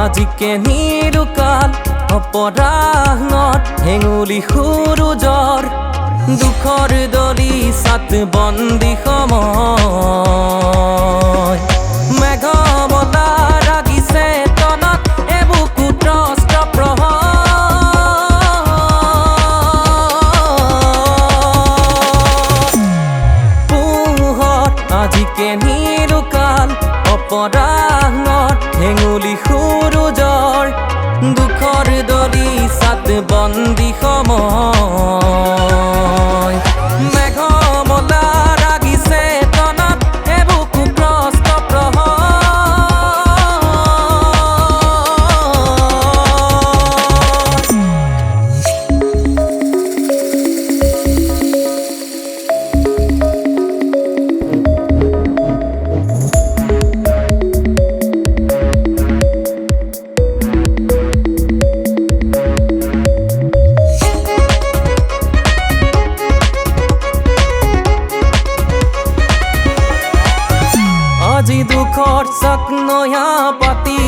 আজিকে নিৰুকাল অপৰাহত হেঙুলি সুৰুজৰ দুখৰ দলি সাত বন্দী সময় মেঘ বতা ৰাগিছে তনত এবুকু ত্ৰস্ত পোহৰ আজিকে নিৰুকাল অপৰাহত হেঙুলি সুৰুজৰ দুখৰ দলি সাত বন্দী সময় মেঘ মলা ৰাগিছে তনত এবুকু ত্ৰস্ত আজি দুখৰ চাকনয়া পাতি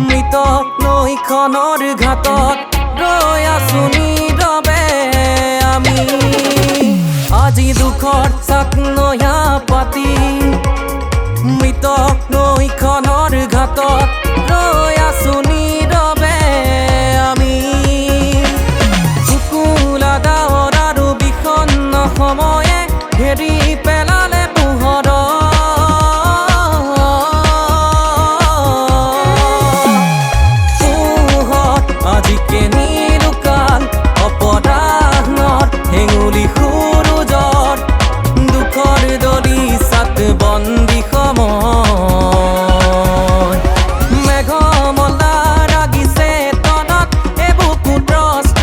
মৃত নৈখনৰ ঘাটত ৰৈ আছো নীৰৱে আমি আজি দুখৰ চাকনয়া পাতি মৃত নৈখনৰ ঘাটত ৰৈ আছো নীৰৱে আমি শুকুলা ডাৱৰ আৰু বিষণ্ণ সময়ে ঘেৰি পেলালে পোহৰ আজিকে নিৰুকাল অপৰাহত হেঙুলি সুৰুজৰ দুখৰ দলি সাত বন্দী সময় মেঘ মলা ৰাগিছে তনত এবুকু ত্ৰস্ত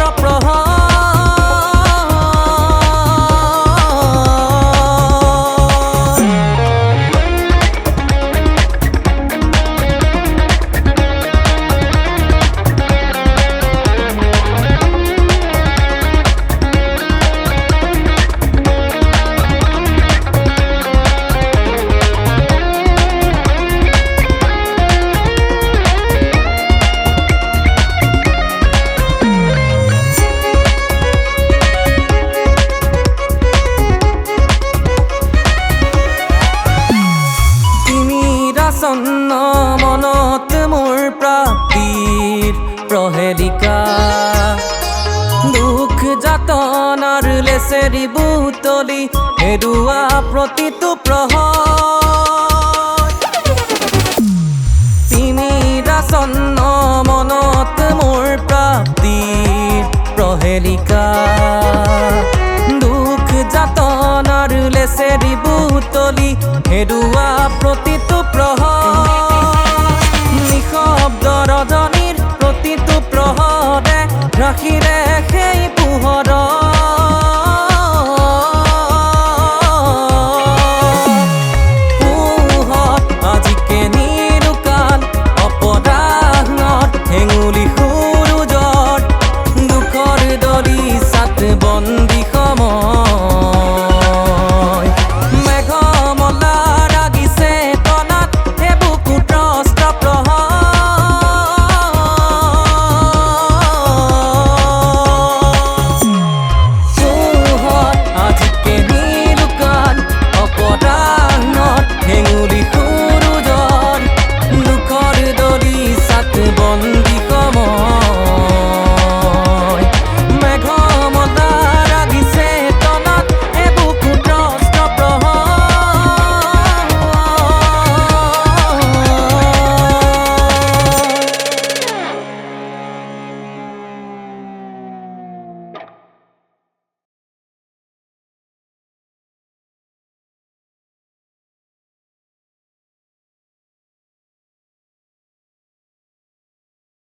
চন্ন মনত মোৰ প্ৰাপ্তিৰ প্ৰহেলিকা দুখ যাতনাৰ লেচেৰি বুটলি হেৰুৱা প্ৰতিটো প্ৰহৰ তিনিটা চন্ন মনত মোৰ প্ৰাপ্তিৰ প্ৰহেলিকা দুখ যাতনাৰ লেচেৰি বুটলি হেৰুৱা প্ৰতিটো নিশব্দ ৰজনীৰ প্ৰতিটো প্ৰহৰে ৰাখিলে সেই